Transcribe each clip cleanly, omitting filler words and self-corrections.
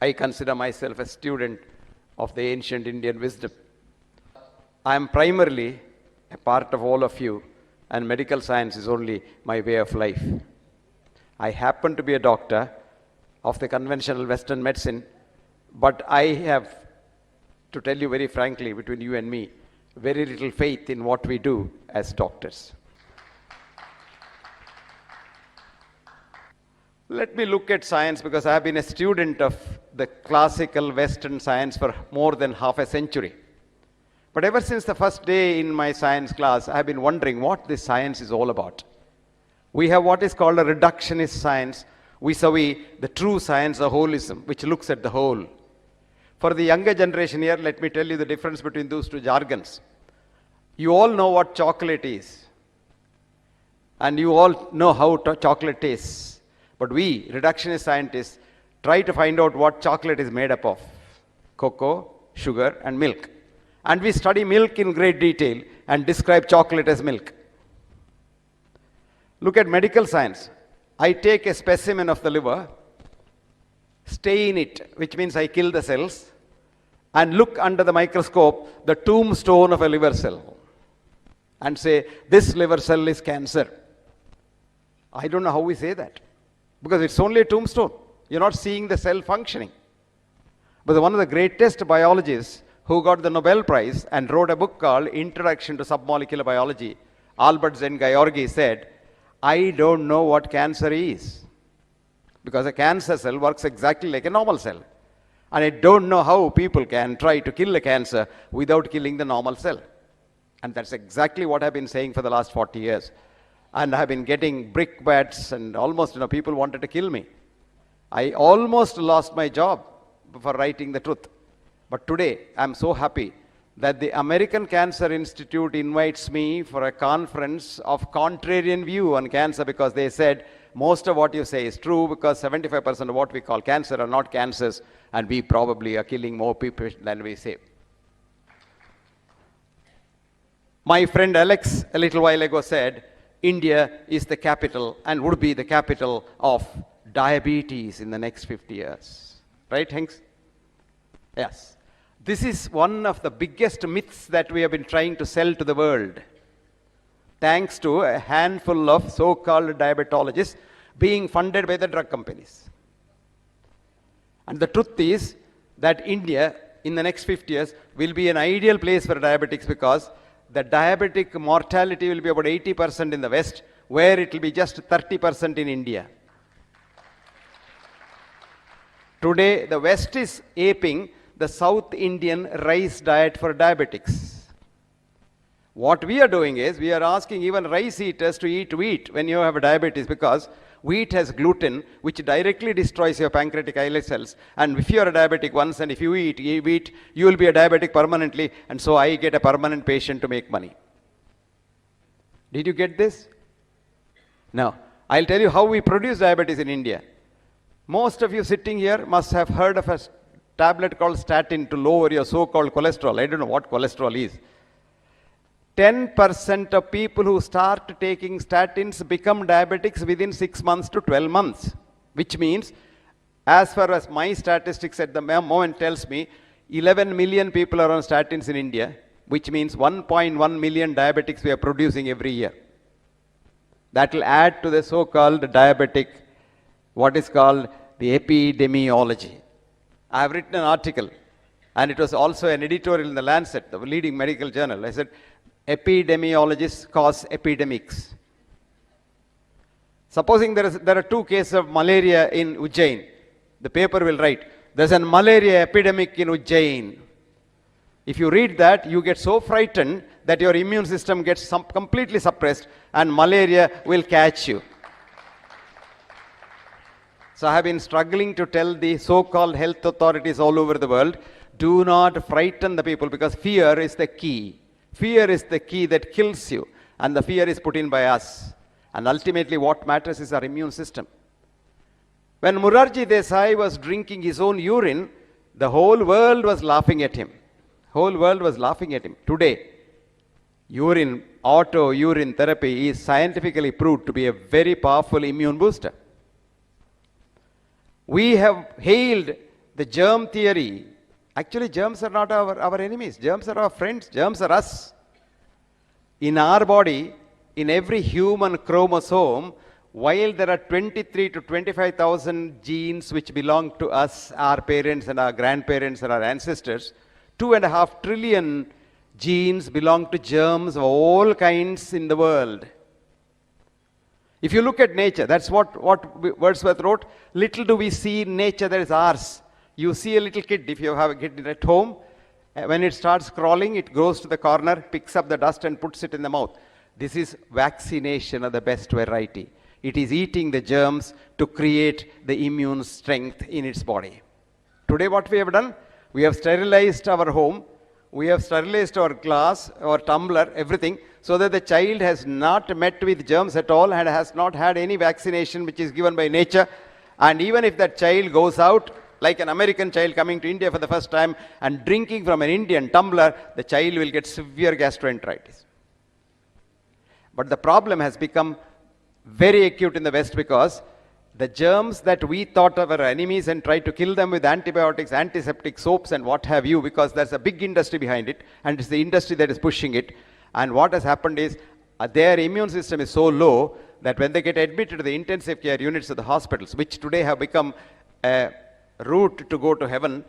I consider myself a student of the ancient Indian wisdom. I am primarily a part of all of you, and medical science is only my way of life. I happen to be a doctor of the conventional Western medicine, but I have, to tell you very frankly, between you and me, very little faith in what we do as doctors. Let me look at science, because I have been a student of the classical Western science for more than half a century. But ever since the first day in my science class, I have been wondering what this science is all about. We have what is called a reductionist science vis-a-vis the true science of holism, which looks at the whole. For the younger generation here, let me tell you the difference between those two jargons. You all know what chocolate is, and you all know how chocolate tastes. But we, reductionist scientists, try to find out what chocolate is made up of: cocoa, sugar, and milk. And we study milk in great detail and describe chocolate as milk. Look at medical science. I take a specimen of the liver, stain it, which means I kill the cells, and look under the microscope the tombstone of a liver cell and say, this liver cell is cancer. I don't know how we say that, because it's only a tombstone. You're not seeing the cell functioning. But one of the greatest biologists who got the Nobel Prize and wrote a book called Introduction to Submolecular Biology, Albert Szent-Györgyi, said, I don't know what cancer is, because a cancer cell works exactly like a normal cell. And I don't know how people can try to kill a cancer without killing the normal cell. And that's exactly what I've been saying for the last 40 years. And I've been getting brickbats, and almost, people wanted to kill me. I almost lost my job for writing the truth. But today, I'm so happy that the American Cancer Institute invites me for a conference of contrarian view on cancer, because they said, most of what you say is true, because 75% of what we call cancer are not cancers, and we probably are killing more people than we save. My friend Alex, a little while ago, said, India is the capital and would be the capital of diabetes in the next 50 years. Right, Hanks? Yes. This is one of the biggest myths that we have been trying to sell to the world, thanks to a handful of so-called diabetologists being funded by the drug companies. And the truth is that India, in the next 50 years, will be an ideal place for diabetics, because the diabetic mortality will be about 80% in the West, where it will be just 30% in India. Today, the West is aping the South Indian rice diet for diabetics. What we are doing is, we are asking even rice eaters to eat wheat when you have diabetes, because wheat has gluten, which directly destroys your pancreatic islet cells. And if you are a diabetic once, and if you eat wheat, you will be a diabetic permanently. And so I get a permanent patient to make money. Did you get this? Now, I'll tell you how we produce diabetes in India. Most of you sitting here must have heard of a tablet called statin to lower your so-called cholesterol. I don't know what cholesterol is. 10% of people who start taking statins become diabetics within 6 months to 12 months. Which means, as far as my statistics at the moment tells me, 11 million people are on statins in India, which means 1.1 million diabetics we are producing every year. That will add to the so-called diabetic, what is called the epidemiology. I have written an article, and it was also an editorial in the Lancet, the leading medical journal. I said, epidemiologists cause epidemics. Supposing there are 2 cases of malaria in Ujjain, the paper will write, there's a malaria epidemic in Ujjain. If you read that, you get so frightened that your immune system gets completely suppressed, and malaria will catch you. So I have been struggling to tell the so-called health authorities all over the world, do not frighten the people, because fear is the key. Fear is the key that kills you, and the fear is put in by us. And ultimately what matters is our immune system. When Morarji Desai was drinking his own urine, the whole world was laughing at him. Whole world was laughing at him. Today, auto-urine therapy is scientifically proved to be a very powerful immune booster. We have hailed The germ theory, actually germs are not our enemies. Germs are our friends. Germs are us. In our body, in every human chromosome, while there are 23 to 25,000 genes which belong to us, our parents and our grandparents and our ancestors, 2.5 trillion genes belong to germs of all kinds in the world. If you look at nature, that's what Wordsworth wrote, little do we see in nature that is ours. You see a little kid, if you have a kid at home, when it starts crawling, it goes to the corner, picks up the dust and puts it in the mouth. This is vaccination of the best variety. It is eating the germs to create the immune strength in its body. Today what we have done, we have sterilized our home, we have sterilized our glass, our tumbler, everything, so that the child has not met with germs at all and has not had any vaccination which is given by nature. And even if that child goes out, like an American child coming to India for the first time and drinking from an Indian tumbler, the child will get severe gastroenteritis. But the problem has become very acute in the West because the germs that we thought of our enemies and tried to kill them with antibiotics, antiseptic soaps and what have you, because there's a big industry behind it and it's the industry that is pushing it. And what has happened is their immune system is so low that when they get admitted to the intensive care units of the hospitals, which today have become a route to go to heaven,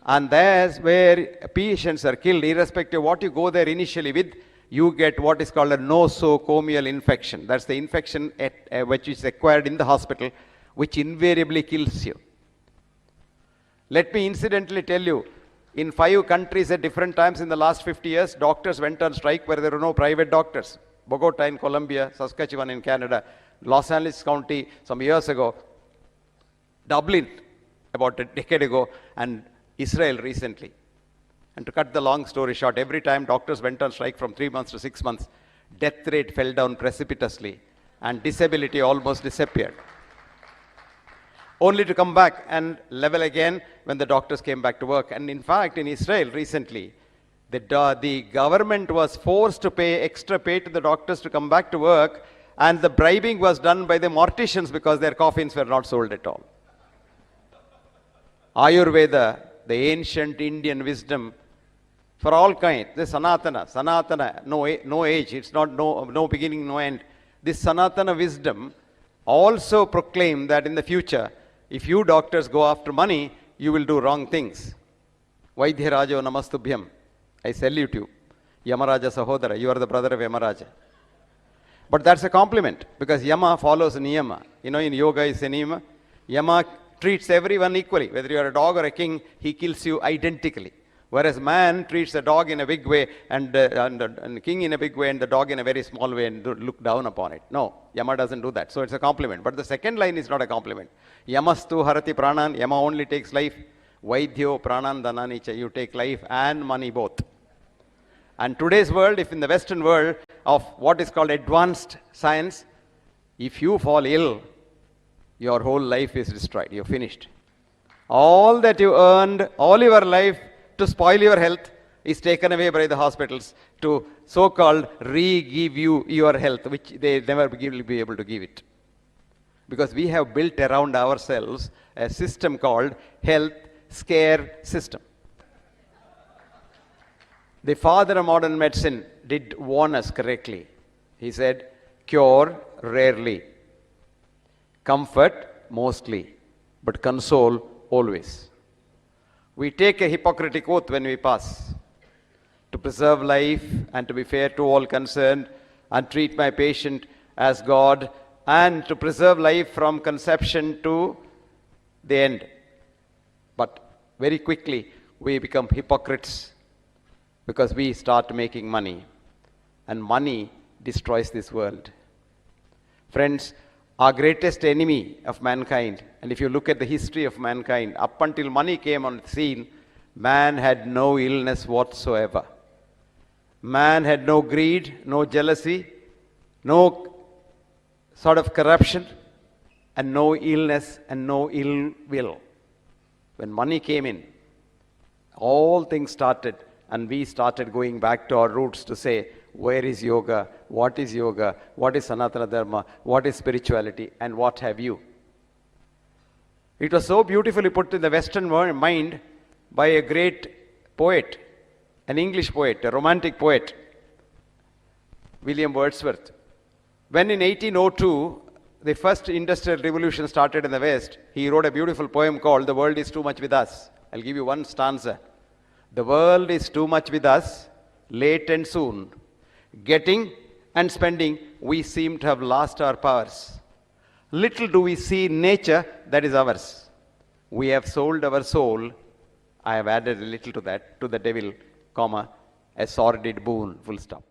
and there's where patients are killed, irrespective of what you go there initially with, you get what is called a nosocomial infection. That's the infection which is acquired in the hospital, which invariably kills you. Let me incidentally tell you, in 5 countries at different times in the last 50 years, doctors went on strike where there were no private doctors. Bogota in Colombia, Saskatchewan in Canada, Los Angeles County some years ago, Dublin about a decade ago, and Israel recently. And to cut the long story short, every time doctors went on strike from 3 months to 6 months, death rate fell down precipitously and disability almost disappeared. Only to come back and level again when the doctors came back to work. And in fact, in Israel recently, the government was forced to pay extra pay to the doctors to come back to work, and the bribing was done by the morticians because their coffins were not sold at all. Ayurveda, the ancient Indian wisdom, for all kinds, the Sanatana, no age, it's not no beginning, no end. This Sanatana wisdom also proclaimed that in the future, if you doctors go after money, you will do wrong things. Vaidhyarajo namastubhyam, I salute you. Yamaraja Sahodara, you are the brother of Yamaraja. But that's a compliment, because Yama follows Niyama. You know, in yoga is a Niyama. Yama treats everyone equally. Whether you are a dog or a king, he kills you identically. Whereas man treats the dog in a big way and the king in a big way and the dog in a very small way and look down upon it. No, Yama doesn't do that. So it's a compliment. But the second line is not a compliment. Yamastu harati pranan. Yama only takes life. Vaidhyo pranan dananicha. You take life and money both. And today's world, if in the Western world of what is called advanced science, if you fall ill, your whole life is destroyed. You're finished. All that you earned, all your life, to spoil your health is taken away by the hospitals to so-called re-give you your health, which they never will be able to give it. Because we have built around ourselves a system called health scare system. The father of modern medicine did warn us correctly. He said, cure rarely, comfort mostly, but console always. We take a Hippocratic oath when we pass to preserve life and to be fair to all concerned and treat my patient as God and to preserve life from conception to the end. But very quickly we become hypocrites because we start making money, and money destroys this world. Friends, our greatest enemy of mankind, and if you look at the history of mankind, up until money came on the scene, man had no illness whatsoever. Man had no greed, no jealousy, no sort of corruption, and no illness and no ill will. When money came in, all things started, and we started going back to our roots to say, where is yoga? What is yoga? What is Sanatana Dharma? What is spirituality? And what have you? It was so beautifully put in the Western mind by a great poet, an English poet, a romantic poet, William Wordsworth. When in 1802, the first industrial revolution started in the West, he wrote a beautiful poem called The World is Too Much With Us. I'll give you one stanza. The world is too much with us, late and soon. Getting and spending, we seem to have lost our powers. Little do we see nature that is ours. We have sold our soul. I have added a little to that, to the devil, comma, a sordid boon, full stop.